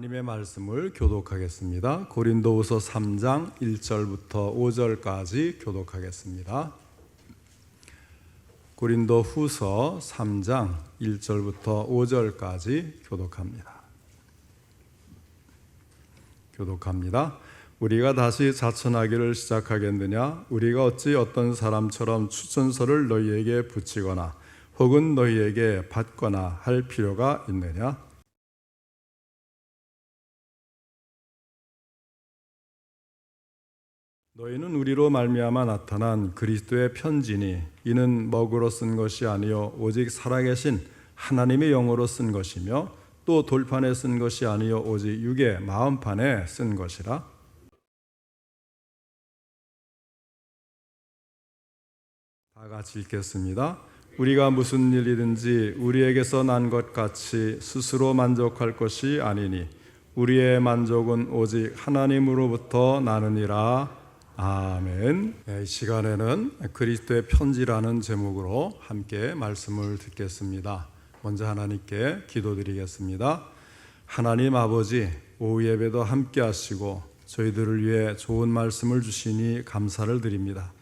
하나님의 말씀을 교독하겠습니다. 고린도후서 3장 1절부터 5절까지 교독하겠습니다. 고린도후서 3장 1절부터 5절까지 교독합니다. 우리가 다시 자천하기를 시작하겠느냐? 우리가 어찌 어떤 사람처럼 추천서를 너희에게 붙이거나 혹은 너희에게 받거나 할 필요가 있느냐? 너희는 우리로 말미암아 나타난 그리스도의 편지니 이는 먹으로 쓴 것이 아니요 오직 살아계신 하나님의 영으로 쓴 것이며 또 돌판에 쓴 것이 아니요 오직 육의 마음판에 쓴 것이라. 다 같이 읽겠습니다. 우리가 무슨 일이든지 우리에게서 난 것 같이 스스로 만족할 것이 아니니 우리의 만족은 오직 하나님으로부터 나느니라. 아멘. 이 시간에는 그리스도의 편지라는 제목으로 함께 말씀을 듣겠습니다. 먼저 하나님께 기도드리겠습니다. 하나님 아버지, 오후 예배도 함께 하시고 저희들을 위해 좋은 말씀을 주시니 감사를 드립니다.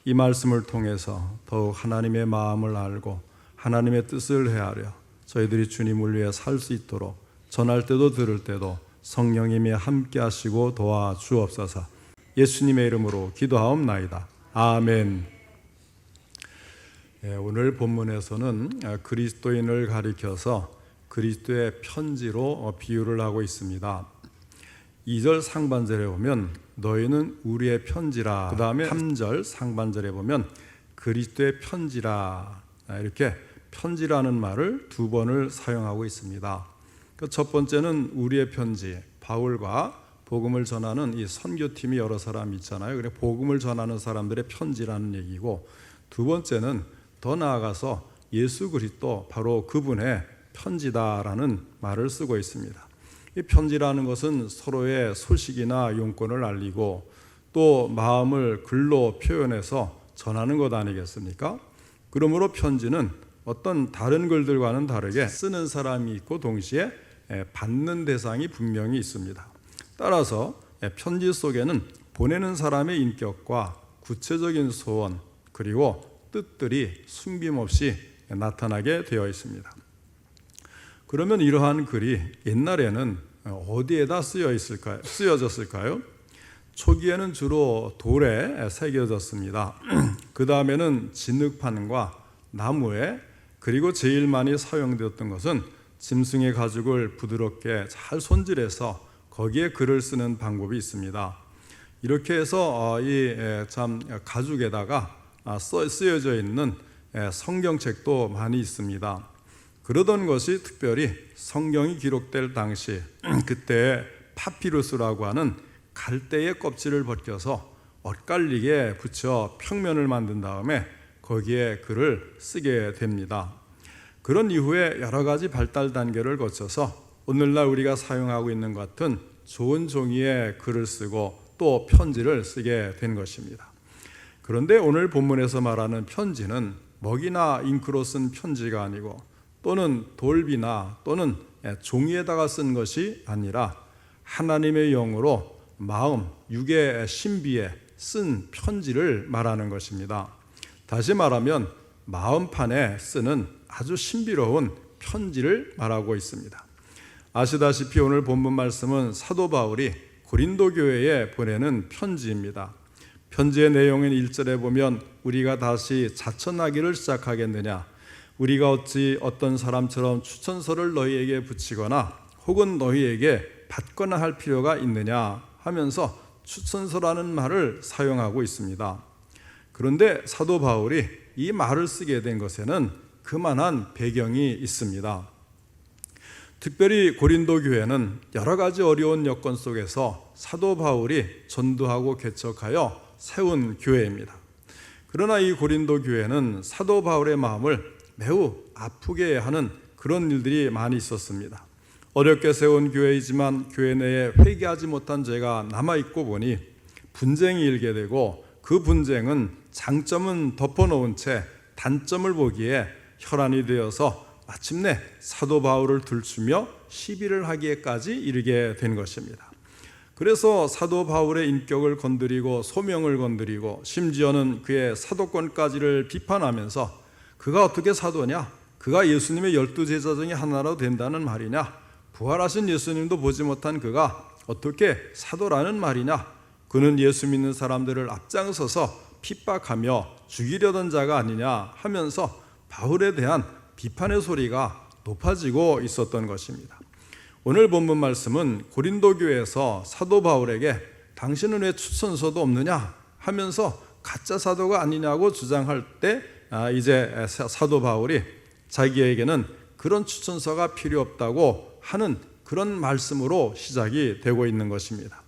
이 말씀을 통해서 더욱 하나님의 마음을 알고 하나님의 뜻을 헤아려 저희들이 주님을 위해 살 수 있도록 전할 때도 들을 때도 성령님이 함께 하시고 도와주옵소서. 예수님의 이름으로 기도하옵나이다. 아멘. 오늘 본문에서는 그리스도인을 가리켜서 그리스도의 편지로 비유를 하고 있습니다. 2절 상반절에 보면 너희는 우리의 편지라, 그 다음에 3절 상반절에 보면 그리스도의 편지라, 이렇게 편지라는 말을 두 번을 사용하고 있습니다. 첫 번째는 우리의 편지, 바울과 복음을 전하는 이 선교팀이 여러 사람 있잖아요. 그래 복음을 전하는 사람들의 편지라는 얘기고, 두 번째는 더 나아가서 예수 그리스도 바로 그분의 편지다라는 말을 쓰고 있습니다. 이 편지라는 것은 서로의 소식이나 용건을 알리고 또 마음을 글로 표현해서 전하는 것 아니겠습니까? 그러므로 편지는 어떤 다른 글들과는 다르게 쓰는 사람이 있고 동시에 받는 대상이 분명히 있습니다. 따라서 편지 속에는 보내는 사람의 인격과 구체적인 소원 그리고 뜻들이 숨김없이 나타나게 되어 있습니다. 그러면 이러한 글이 옛날에는 어디에다 쓰여졌을까요? 초기에는 주로 돌에 새겨졌습니다. 그 다음에는 진흙판과 나무에, 그리고 제일 많이 사용되었던 것은 짐승의 가죽을 부드럽게 잘 손질해서 거기에 글을 쓰는 방법이 있습니다. 이렇게 해서 이 가죽에다가 쓰여져 있는 성경책도 많이 있습니다. 그러던 것이 특별히 성경이 기록될 당시, 그때 파피루스라고 하는 갈대의 껍질을 벗겨서 엇갈리게 붙여 평면을 만든 다음에 거기에 글을 쓰게 됩니다. 그런 이후에 여러 가지 발달 단계를 거쳐서 오늘날 우리가 사용하고 있는 것 같은 좋은 종이에 글을 쓰고 또 편지를 쓰게 된 것입니다. 그런데 오늘 본문에서 말하는 편지는 먹이나 잉크로 쓴 편지가 아니고 또는 돌비나 또는 종이에다가 쓴 것이 아니라 하나님의 영으로 마음, 육의 신비에 쓴 편지를 말하는 것입니다. 다시 말하면 마음판에 쓰는 아주 신비로운 편지를 말하고 있습니다. 아시다시피 오늘 본문 말씀은 사도 바울이 고린도 교회에 보내는 편지입니다. 편지의 내용은 1절에 보면 우리가 다시 자천하기를 시작하겠느냐, 우리가 어찌 어떤 사람처럼 추천서를 너희에게 붙이거나 혹은 너희에게 받거나 할 필요가 있느냐 하면서 추천서라는 말을 사용하고 있습니다. 그런데 사도 바울이 이 말을 쓰게 된 것에는 그만한 배경이 있습니다. 특별히 고린도 교회는 여러 가지 어려운 여건 속에서 사도 바울이 전도하고 개척하여 세운 교회입니다. 그러나 이 고린도 교회는 사도 바울의 마음을 매우 아프게 하는 그런 일들이 많이 있었습니다. 어렵게 세운 교회이지만 교회 내에 회개하지 못한 죄가 남아있고 보니 분쟁이 일게 되고, 그 분쟁은 장점은 덮어놓은 채 단점을 보기에 혈안이 되어서 마침내 사도 바울을 들추며 시비를 하기에까지 이르게 된 것입니다. 그래서 사도 바울의 인격을 건드리고 소명을 건드리고 심지어는 그의 사도권까지를 비판하면서 그가 어떻게 사도냐? 그가 예수님의 12제자 중에 하나로 된다는 말이냐? 부활하신 예수님도 보지 못한 그가 어떻게 사도라는 말이냐? 그는 예수 믿는 사람들을 앞장서서 핍박하며 죽이려던 자가 아니냐 하면서 바울에 대한 비판의 소리가 높아지고 있었던 것입니다. 오늘 본문 말씀은 고린도 교회에서 사도 바울에게 당신은 왜 추천서도 없느냐 하면서 가짜 사도가 아니냐고 주장할 때 이제 사도 바울이 자기에게는 그런 추천서가 필요 없다고 하는 그런 말씀으로 시작이 되고 있는 것입니다.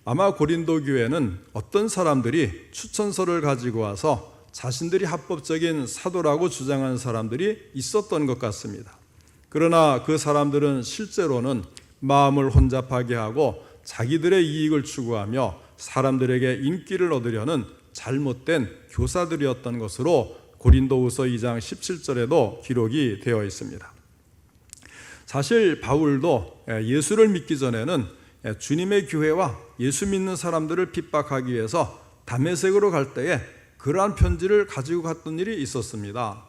아마 고린도 교회는 어떤 사람들이 추천서를 가지고 와서 자신들이 합법적인 사도라고 주장하는 사람들이 있었던 것 같습니다. 그러나 그 사람들은 실제로는 마음을 혼잡하게 하고 자기들의 이익을 추구하며 사람들에게 인기를 얻으려는 잘못된 교사들이었던 것으로 고린도후서 2장 17절에도 기록이 되어 있습니다. 사실 바울도 예수를 믿기 전에는 주님의 교회와 예수 믿는 사람들을 핍박하기 위해서 다메섹으로 갈 때에 그러한 편지를 가지고 갔던 일이 있었습니다.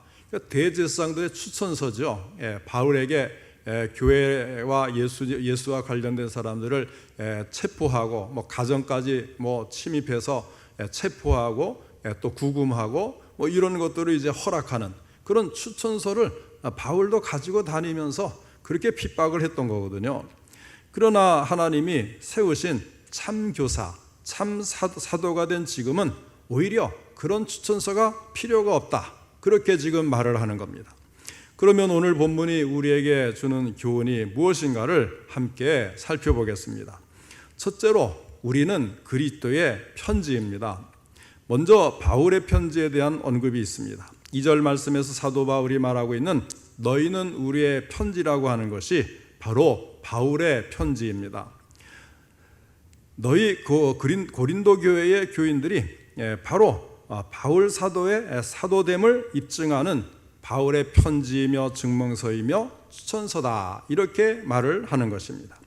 대제사장들의 추천서죠. 바울에게 교회와 예수와 관련된 사람들을 체포하고 가정까지 침입해서 체포하고 또 구금하고 이런 것들을 이제 허락하는 그런 추천서를 바울도 가지고 다니면서 그렇게 핍박을 했던 거거든요. 그러나 하나님이 세우신 참 교사, 참 사도가 된 지금은 오히려 그런 추천서가 필요가 없다. 그렇게 지금 말을 하는 겁니다. 그러면 오늘 본문이 우리에게 주는 교훈이 무엇인가를 함께 살펴보겠습니다. 첫째로 우리는 그리스도의 편지입니다. 먼저 바울의 편지에 대한 언급이 있습니다. 2절 말씀에서 사도 바울이 말하고 있는 너희는 우리의 편지라고 하는 것이 바로 바울의 편지입니다. 너희 고린도 교회의 교인들이 바로 바울 사도의 사도됨을 입증하는 바울의 편지이며 증명서이며 추천서다 이렇게 말을 하는 것입니다.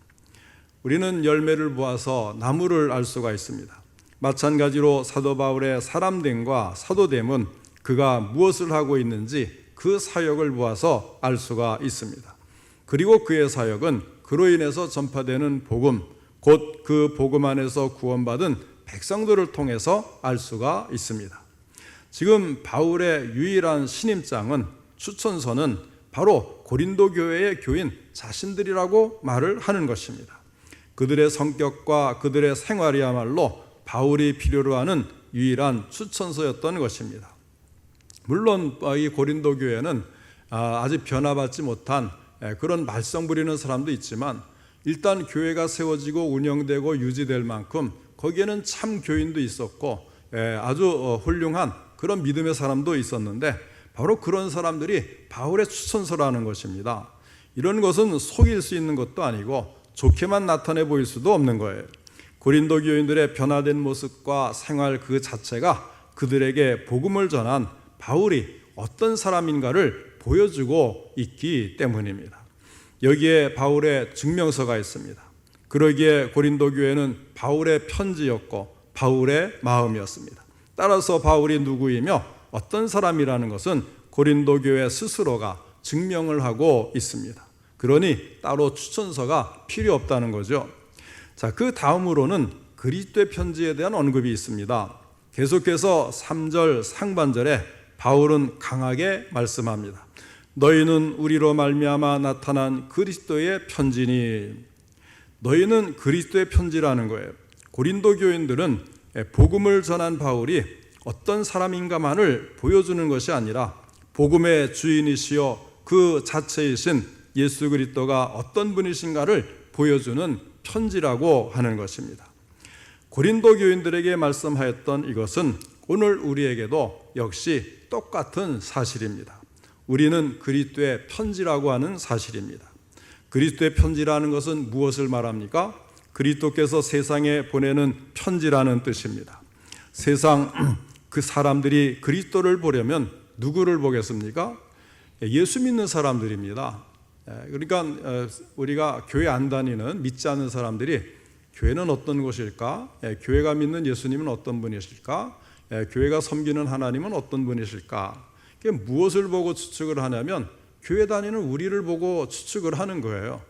우리는 열매를 보아서 나무를 알 수가 있습니다. 마찬가지로 사도 바울의 사람됨과 사도됨은 그가 무엇을 하고 있는지 그 사역을 보아서 알 수가 있습니다. 그리고 그의 사역은 그로 인해서 전파되는 복음, 곧 그 복음 안에서 구원받은 백성들을 통해서 알 수가 있습니다. 지금 바울의 유일한 신임장은 추천서는 바로 고린도 교회의 교인 자신들이라고 말을 하는 것입니다. 그들의 성격과 그들의 생활이야말로 바울이 필요로 하는 유일한 추천서였던 것입니다. 물론 이 고린도 교회는 아직 변화받지 못한 그런 말썽 부리는 사람도 있지만 일단 교회가 세워지고 운영되고 유지될 만큼 거기에는 참 교인도 있었고 아주 훌륭한 그런 믿음의 사람도 있었는데 바로 그런 사람들이 바울의 추천서라는 것입니다. 이런 것은 속일 수 있는 것도 아니고 좋게만 나타내 보일 수도 없는 거예요. 고린도 교인들의 변화된 모습과 생활 그 자체가 그들에게 복음을 전한 바울이 어떤 사람인가를 보여주고 있기 때문입니다. 여기에 바울의 증명서가 있습니다. 그러기에 고린도 교회는 바울의 편지였고 바울의 마음이었습니다. 따라서 바울이 누구이며 어떤 사람이라는 것은 고린도 교회 스스로가 증명을 하고 있습니다. 그러니 따로 추천서가 필요 없다는 거죠. 자, 그 다음으로는 그리스도의 편지에 대한 언급이 있습니다. 계속해서 3절 상반절에 바울은 강하게 말씀합니다. 너희는 우리로 말미암아 나타난 그리스도의 편지니. 너희는 그리스도의 편지라는 거예요. 고린도 교인들은 복음을 전한 바울이 어떤 사람인가만을 보여주는 것이 아니라 복음의 주인이시여 그 자체이신 예수 그리스도가 어떤 분이신가를 보여주는 편지라고 하는 것입니다. 고린도 교인들에게 말씀하였던 이것은 오늘 우리에게도 역시 똑같은 사실입니다. 우리는 그리스도의 편지라고 하는 사실입니다. 그리스도의 편지라는 것은 무엇을 말합니까? 그리스도께서 세상에 보내는 편지라는 뜻입니다. 세상 그 사람들이 그리스도를 보려면 누구를 보겠습니까? 예수 믿는 사람들입니다. 그러니까 우리가 교회 안 다니는 믿지 않는 사람들이 교회는 어떤 곳일까? 교회가 믿는 예수님은 어떤 분이실까? 교회가 섬기는 하나님은 어떤 분이실까? 무엇을 보고 추측을 하냐면 교회 다니는 우리를 보고 추측을 하는 거예요.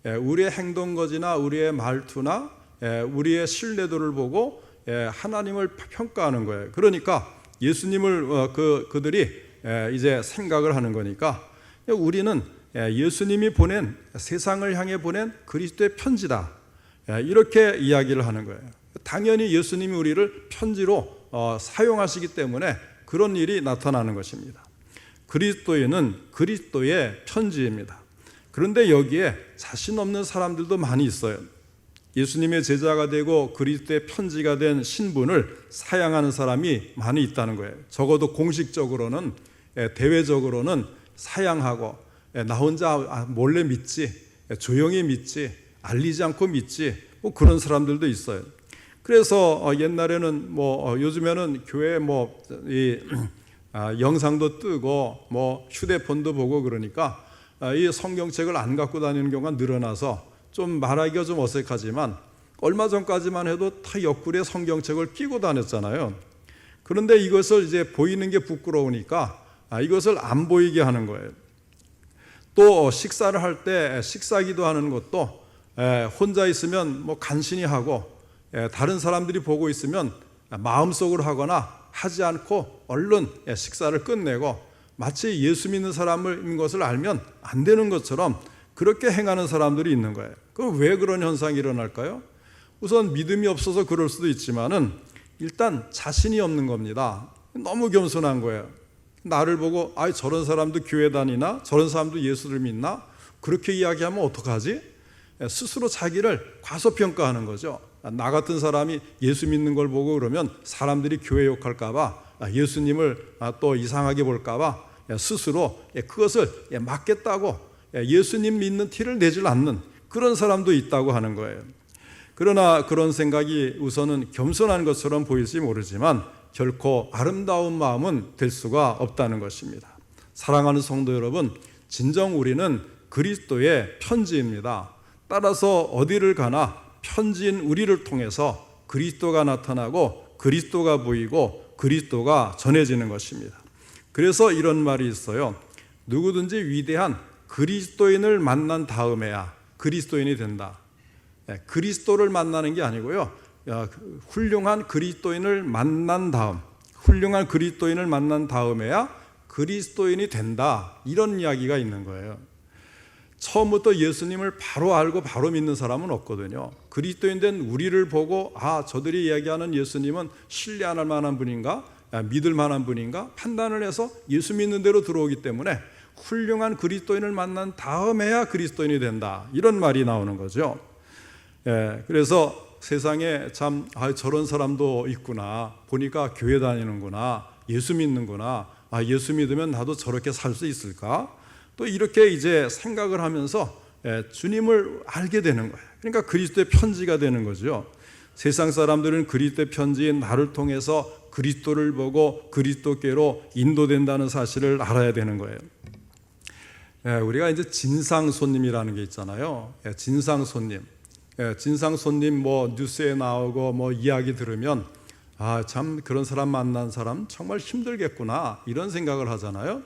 우리의 행동거지나 우리의 말투나 우리의 신뢰도를 보고 하나님을 평가하는 거예요. 그러니까 예수님을 그들이 이제 생각을 하는 거니까 우리는 예수님이 보낸, 세상을 향해 보낸 그리스도의 편지다, 이렇게 이야기를 하는 거예요. 당연히 예수님이 우리를 편지로 사용하시기 때문에 그런 일이 나타나는 것입니다. 그리스도인은 그리스도의 편지입니다. 그런데 여기에 자신 없는 사람들도 많이 있어요. 예수님의 제자가 되고 그리스도의 편지가 된 신분을 사양하는 사람이 많이 있다는 거예요. 적어도 공식적으로는, 대외적으로는 사양하고 나 혼자 몰래 믿지, 조용히 믿지, 알리지 않고 믿지, 뭐 그런 사람들도 있어요. 그래서 옛날에는 요즘에는 교회 영상도 뜨고 휴대폰도 보고 그러니까 이 성경책을 안 갖고 다니는 경우가 늘어나서 좀 말하기가 좀 어색하지만 얼마 전까지만 해도 다 옆구리에 성경책을 끼고 다녔잖아요. 그런데 이것을 이제 보이는 게 부끄러우니까 이것을 안 보이게 하는 거예요. 또 식사를 할 때 식사기도 하는 것도 혼자 있으면 간신히 하고 다른 사람들이 보고 있으면 마음속으로 하거나 하지 않고 얼른 식사를 끝내고 마치 예수 믿는 사람인 것을 알면 안 되는 것처럼 그렇게 행하는 사람들이 있는 거예요. 그럼 왜 그런 현상이 일어날까요? 우선 믿음이 없어서 그럴 수도 있지만은 일단 자신이 없는 겁니다. 너무 겸손한 거예요. 나를 보고 저런 사람도 교회 다니나? 저런 사람도 예수를 믿나? 그렇게 이야기하면 어떡하지? 스스로 자기를 과소평가하는 거죠. 나 같은 사람이 예수 믿는 걸 보고 그러면 사람들이 교회 욕할까 봐, 예수님을 또 이상하게 볼까 봐 스스로 그것을 막겠다고 예수님 믿는 티를 내질 않는 그런 사람도 있다고 하는 거예요. 그러나 그런 생각이 우선은 겸손한 것처럼 보일지 모르지만 결코 아름다운 마음은 될 수가 없다는 것입니다. 사랑하는 성도 여러분, 진정 우리는 그리스도의 편지입니다. 따라서 어디를 가나 편지인 우리를 통해서 그리스도가 나타나고 그리스도가 보이고 그리스도가 전해지는 것입니다. 그래서 이런 말이 있어요. 누구든지 위대한 그리스도인을 만난 다음에야 그리스도인이 된다. 그리스도를 만나는 게 아니고요, 훌륭한 그리스도인을 만난 다음에야 그리스도인이 된다, 이런 이야기가 있는 거예요. 처음부터 예수님을 바로 알고 바로 믿는 사람은 없거든요. 그리스도인 된 우리를 보고 저들이 이야기하는 예수님은 신뢰할 만한 분인가, 믿을 만한 분인가 판단을 해서 예수 믿는 대로 들어오기 때문에 훌륭한 그리스도인을 만난 다음에야 그리스도인이 된다, 이런 말이 나오는 거죠. 그래서 세상에 참 저런 사람도 있구나, 보니까 교회 다니는구나, 예수 믿는구나, 예수 믿으면 나도 저렇게 살 수 있을까, 또 이렇게 이제 생각을 하면서 주님을 알게 되는 거예요. 그러니까 그리스도의 편지가 되는 거죠. 세상 사람들은 그리스도의 편지인 나를 통해서 그리스도를 보고 그리스도께로 인도된다는 사실을 알아야 되는 거예요. 우리가 이제 진상 손님이라는 게 있잖아요. 진상 손님 뉴스에 나오고 이야기 들으면 참 그런 사람 만난 사람 정말 힘들겠구나, 이런 생각을 하잖아요.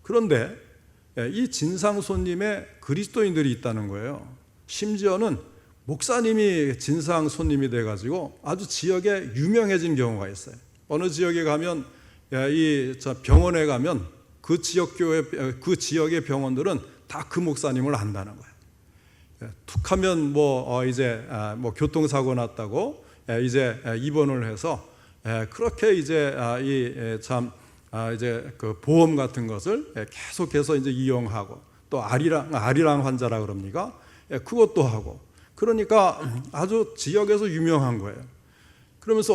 그런데 이 진상 손님에 그리스도인들이 있다는 거예요. 심지어는 목사님이 진상 손님이 돼가지고 아주 지역에 유명해진 경우가 있어요. 어느 지역에 가면, 이 병원에 가면 그 지역 교회, 그 지역의 병원들은 다 그 목사님을 안다는 거예요. 툭하면 이제 교통사고 났다고 이제 입원을 해서 그렇게 이제 이제 그 보험 같은 것을 계속해서 이제 이용하고, 또 아리랑 환자라 그럽니까? 그것도 하고, 그러니까 아주 지역에서 유명한 거예요. 그러면서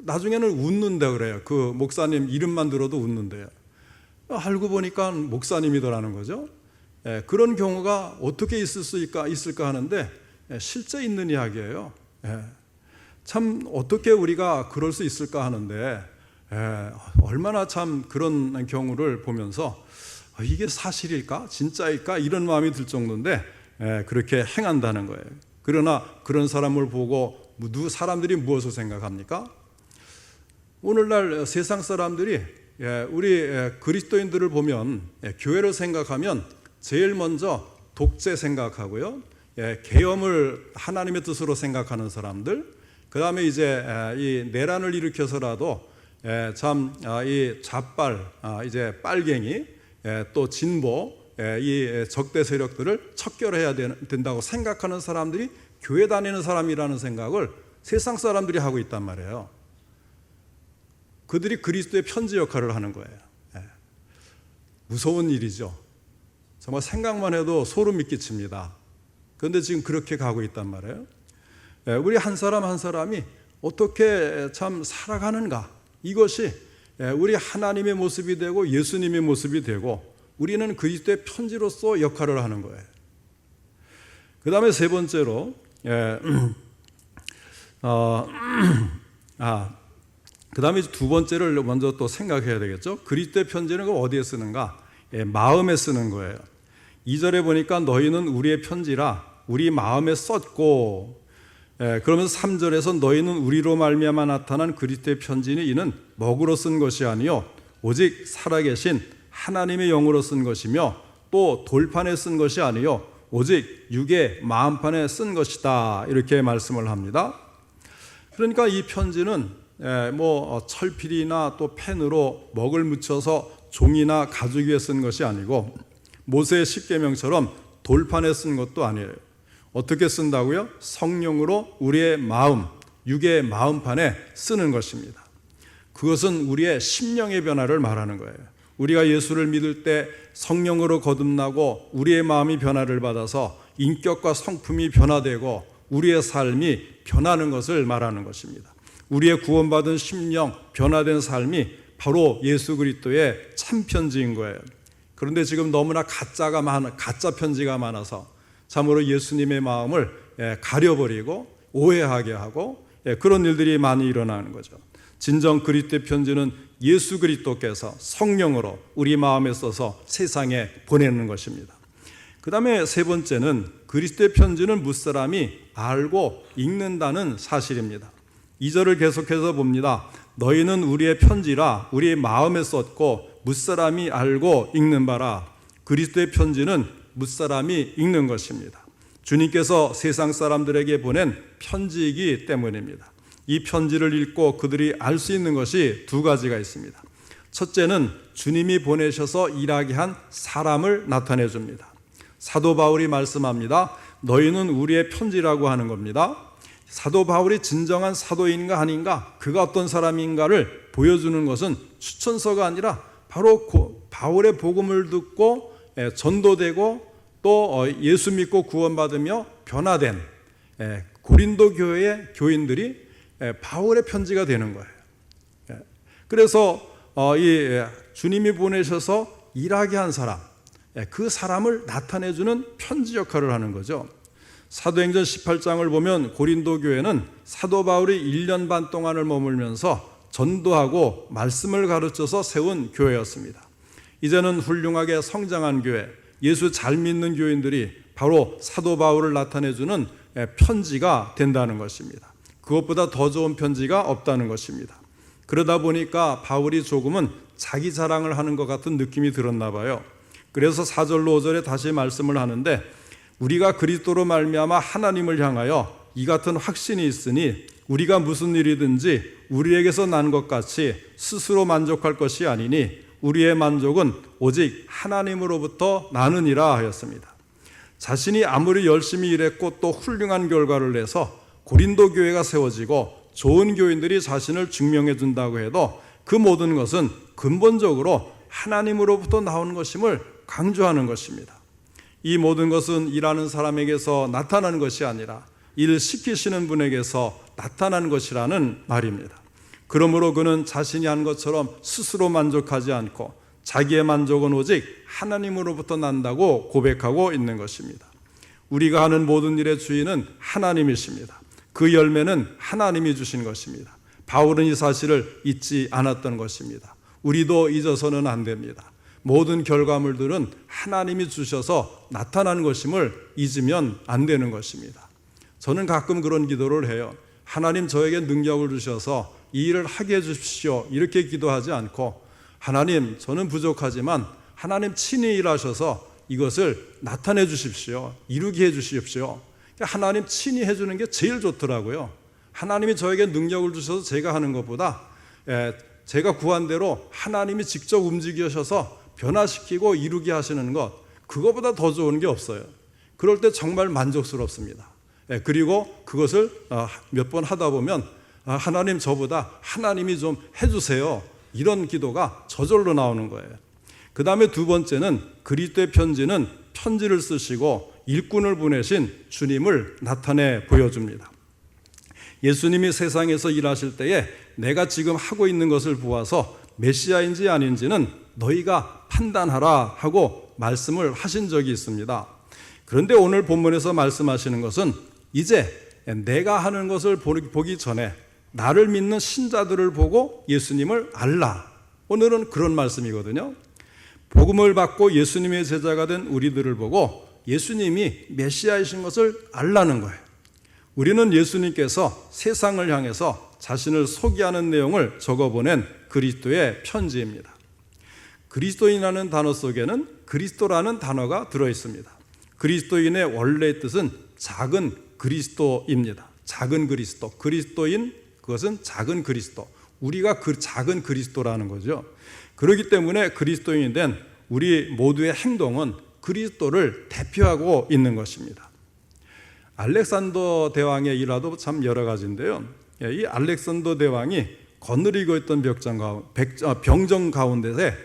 나중에는 웃는다 그래요. 그 목사님 이름만 들어도 웃는데요. 알고 보니까 목사님이더라는 거죠. 그런 경우가 어떻게 있을까 하는데 실제 있는 이야기예요. 참 어떻게 우리가 그럴 수 있을까 하는데, 얼마나 참 그런 경우를 보면서 이게 사실일까? 진짜일까? 이런 마음이 들 정도인데 그렇게 행한다는 거예요. 그러나 그런 사람을 보고 사람들이 무엇을 생각합니까? 오늘날 세상 사람들이 우리 그리스도인들을 보면 교회를 생각하면 제일 먼저 독재 생각하고요, 계엄을 하나님의 뜻으로 생각하는 사람들, 그 다음에 이제 이 내란을 일으켜서라도 참 이 좌빨, 이제 빨갱이, 또 진보, 이 적대 세력들을 척결해야 된다고 생각하는 사람들이 교회 다니는 사람이라는 생각을 세상 사람들이 하고 있단 말이에요. 그들이 그리스도의 편지 역할을 하는 거예요. 무서운 일이죠. 정말 생각만 해도 소름이 끼칩니다. 그런데 지금 그렇게 가고 있단 말이에요. 우리 한 사람 한 사람이 어떻게 참 살아가는가, 이것이 우리 하나님의 모습이 되고 예수님의 모습이 되고 우리는 그리스도의 편지로서 역할을 하는 거예요. 그 다음에 세 번째로 그 다음에 두 번째를 먼저 또 생각해야 되겠죠. 그리스도의 편지는 어디에 쓰는가? 마음에 쓰는 거예요. 2절에 보니까 너희는 우리의 편지라 우리 마음에 썼고, 그러면서 3절에서 너희는 우리로 말미암아 나타난 그리스도의 편지는 이는 먹으로 쓴 것이 아니요 오직 살아계신 하나님의 영으로 쓴 것이며 또 돌판에 쓴 것이 아니요 오직 육의 마음판에 쓴 것이다, 이렇게 말씀을 합니다. 그러니까 이 편지는 철필이나 또 펜으로 먹을 묻혀서 종이나 가죽 위에 쓴 것이 아니고 모세의 십계명처럼 돌판에 쓴 것도 아니에요. 어떻게 쓴다고요? 성령으로 우리의 마음, 육의 마음판에 쓰는 것입니다. 그것은 우리의 심령의 변화를 말하는 거예요. 우리가 예수를 믿을 때 성령으로 거듭나고 우리의 마음이 변화를 받아서 인격과 성품이 변화되고 우리의 삶이 변하는 것을 말하는 것입니다. 우리의 구원받은 심령, 변화된 삶이 바로 예수 그리스도의 참 편지인 거예요. 그런데 지금 너무나 가짜 편지가 많아서 참으로 예수님의 마음을 가려버리고 오해하게 하고 그런 일들이 많이 일어나는 거죠. 진정 그리스도의 편지는 예수 그리스도께서 성령으로 우리 마음에 써서 세상에 보내는 것입니다. 그 다음에 세 번째는 그리스도의 편지는 무사람이 알고 읽는다는 사실입니다. 2절을 계속해서 봅니다. 너희는 우리의 편지라 우리의 마음에 썼고 무사람이 알고 읽는 바라. 그리스도의 편지는 무사람이 읽는 것입니다. 주님께서 세상 사람들에게 보낸 편지이기 때문입니다. 이 편지를 읽고 그들이 알 수 있는 것이 두 가지가 있습니다. 첫째는 주님이 보내셔서 일하게 한 사람을 나타내 줍니다. 사도 바울이 말씀합니다. 너희는 우리의 편지라고 하는 겁니다. 사도 바울이 진정한 사도인가 아닌가, 그가 어떤 사람인가를 보여주는 것은 추천서가 아니라 바로 바울의 복음을 듣고 전도되고 또 예수 믿고 구원받으며 변화된 고린도 교회의 교인들이 바울의 편지가 되는 거예요. 그래서 이 주님이 보내셔서 일하게 한 사람, 그 사람을 나타내주는 편지 역할을 하는 거죠. 사도행전 18장을 보면 고린도 교회는 사도 바울이 1년 반 동안을 머물면서 전도하고 말씀을 가르쳐서 세운 교회였습니다. 이제는 훌륭하게 성장한 교회, 예수 잘 믿는 교인들이 바로 사도 바울을 나타내주는 편지가 된다는 것입니다. 그것보다 더 좋은 편지가 없다는 것입니다. 그러다 보니까 바울이 조금은 자기 자랑을 하는 것 같은 느낌이 들었나 봐요. 그래서 4절로 5절에 다시 말씀을 하는데, 우리가 그리스도로 말미암아 하나님을 향하여 이 같은 확신이 있으니 우리가 무슨 일이든지 우리에게서 난 것 같이 스스로 만족할 것이 아니니 우리의 만족은 오직 하나님으로부터 나느니라 하였습니다. 자신이 아무리 열심히 일했고 또 훌륭한 결과를 내서 고린도 교회가 세워지고 좋은 교인들이 자신을 증명해 준다고 해도 그 모든 것은 근본적으로 하나님으로부터 나오는 것임을 강조하는 것입니다. 이 모든 것은 일하는 사람에게서 나타나는 것이 아니라 일을 시키시는 분에게서 나타난 것이라는 말입니다. 그러므로 그는 자신이 한 것처럼 스스로 만족하지 않고 자기의 만족은 오직 하나님으로부터 난다고 고백하고 있는 것입니다. 우리가 하는 모든 일의 주인은 하나님이십니다. 그 열매는 하나님이 주신 것입니다. 바울은 이 사실을 잊지 않았던 것입니다. 우리도 잊어서는 안 됩니다. 모든 결과물들은 하나님이 주셔서 나타난 것임을 잊으면 안 되는 것입니다. 저는 가끔 그런 기도를 해요. 하나님, 저에게 능력을 주셔서 이 일을 하게 해주십시오, 이렇게 기도하지 않고, 하나님, 저는 부족하지만 하나님 친히 일하셔서 이것을 나타내 주십시오, 이루게 해 주십시오. 하나님 친히 해주는 게 제일 좋더라고요. 하나님이 저에게 능력을 주셔서 제가 하는 것보다 제가 구한 대로 하나님이 직접 움직이셔서 변화시키고 이루게 하시는 것, 그거보다 더 좋은 게 없어요. 그럴 때 정말 만족스럽습니다. 그리고 그것을 몇 번 하다 보면 하나님, 저보다 하나님이 좀 해주세요, 이런 기도가 저절로 나오는 거예요. 그 다음에 두 번째는 그리스도의 편지는 편지를 쓰시고 일꾼을 보내신 주님을 나타내 보여줍니다. 예수님이 세상에서 일하실 때에 내가 지금 하고 있는 것을 보아서 메시아인지 아닌지는 너희가 판단하라 하고 말씀을 하신 적이 있습니다. 그런데 오늘 본문에서 말씀하시는 것은 이제 내가 하는 것을 보기 전에 나를 믿는 신자들을 보고 예수님을 알라, 오늘은 그런 말씀이거든요. 복음을 받고 예수님의 제자가 된 우리들을 보고 예수님이 메시아이신 것을 알라는 거예요. 우리는 예수님께서 세상을 향해서 자신을 소개하는 내용을 적어보낸 그리스도의 편지입니다. 그리스도인이라는 단어 속에는 그리스도라는 단어가 들어있습니다. 그리스도인의 원래의 뜻은 작은 그리스도입니다. 작은 그리스도, 그리스도인, 그것은 작은 그리스도, 우리가 그 작은 그리스도라는 거죠. 그렇기 때문에 그리스도인이 된 우리 모두의 행동은 그리스도를 대표하고 있는 것입니다. 알렉산더 대왕의 일화도 참 여러 가지인데요. 이 알렉산더 대왕이 거느리고 있던 병정 가운데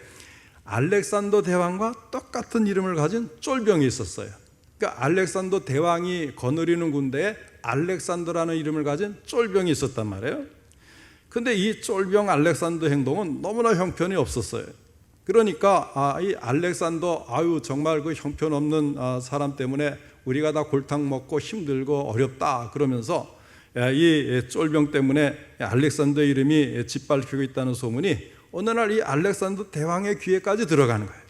알렉산더 대왕과 똑같은 이름을 가진 쫄병이 있었어요. 그러니까 알렉산더 대왕이 거느리는 군대에 알렉산더라는 이름을 가진 쫄병이 있었단 말이에요. 근데 이 쫄병 알렉산더 행동은 너무나 형편이 없었어요. 그러니까 이 알렉산더, 정말 그 형편없는 사람 때문에 우리가 다 골탕 먹고 힘들고 어렵다 그러면서 이 쫄병 때문에 알렉산더 이름이 짓밟히고 있다는 소문이 어느 날 이 알렉산더 대왕의 귀에까지 들어가는 거예요.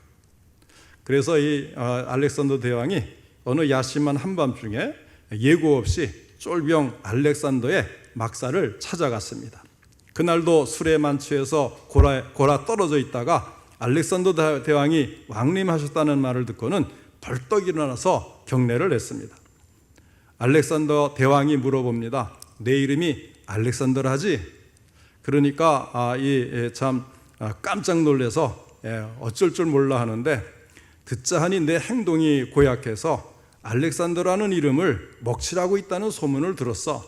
그래서 이 알렉산더 대왕이 어느 야심한 한밤중에 예고 없이 쫄병 알렉산더의 막사를 찾아갔습니다. 그날도 술에 만취해서 골아 떨어져 있다가 알렉산더 대왕이 왕림하셨다는 말을 듣고는 벌떡 일어나서 경례를 했습니다. 알렉산더 대왕이 물어봅니다. 내 이름이 알렉산더라지? 그러니까 참 깜짝 놀라서 어쩔 줄 몰라 하는데, 듣자 하니 내 행동이 고약해서 알렉산더라는 이름을 먹칠하고 있다는 소문을 들었어.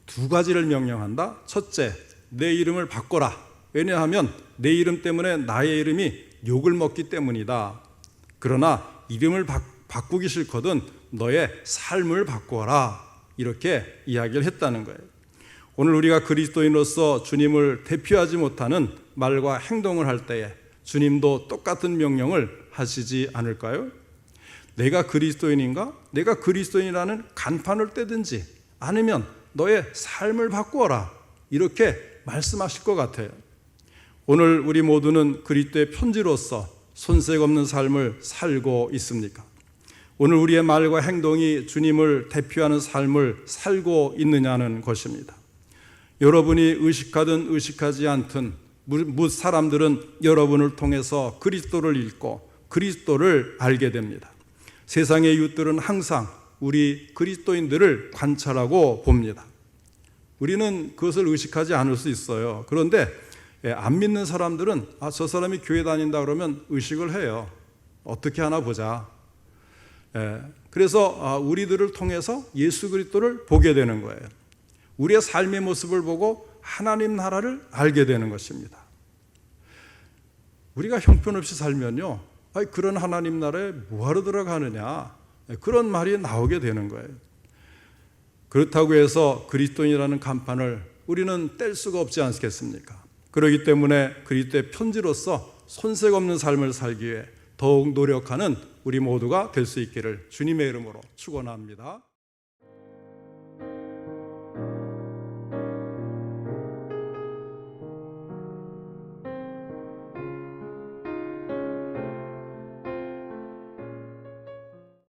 두 가지를 명령한다. 첫째, 내 이름을 바꿔라. 왜냐하면 내 이름 때문에 나의 이름이 욕을 먹기 때문이다. 그러나 이름을 바꾸기 싫거든 너의 삶을 바꿔라. 이렇게 이야기를 했다는 거예요. 오늘 우리가 그리스도인으로서 주님을 대표하지 못하는 말과 행동을 할 때에 주님도 똑같은 명령을 하시지 않을까요? 내가 그리스도인인가? 내가 그리스도인이라는 간판을 떼든지 아니면 너의 삶을 바꾸어라, 이렇게 말씀하실 것 같아요. 오늘 우리 모두는 그리스도의 편지로서 손색 없는 삶을 살고 있습니까? 오늘 우리의 말과 행동이 주님을 대표하는 삶을 살고 있느냐는 것입니다. 여러분이 의식하든 의식하지 않든 사람들은 여러분을 통해서 그리스도를 읽고 그리스도를 알게 됩니다. 세상의 이웃들은 항상 우리 그리스도인들을 관찰하고 봅니다. 우리는 그것을 의식하지 않을 수 있어요. 그런데 안 믿는 사람들은 저 사람이 교회 다닌다 그러면 의식을 해요. 어떻게 하나 보자. 그래서 우리들을 통해서 예수 그리스도를 보게 되는 거예요. 우리의 삶의 모습을 보고 하나님 나라를 알게 되는 것입니다. 우리가 형편없이 살면요, 그런 하나님 나라에 뭐하러 들어가느냐, 그런 말이 나오게 되는 거예요. 그렇다고 해서 그리스도인이라는 간판을 우리는 뗄 수가 없지 않겠습니까? 그렇기 때문에 그리스도의 편지로서 손색 없는 삶을 살기 위해 더욱 노력하는 우리 모두가 될 수 있기를 주님의 이름으로 축원합니다.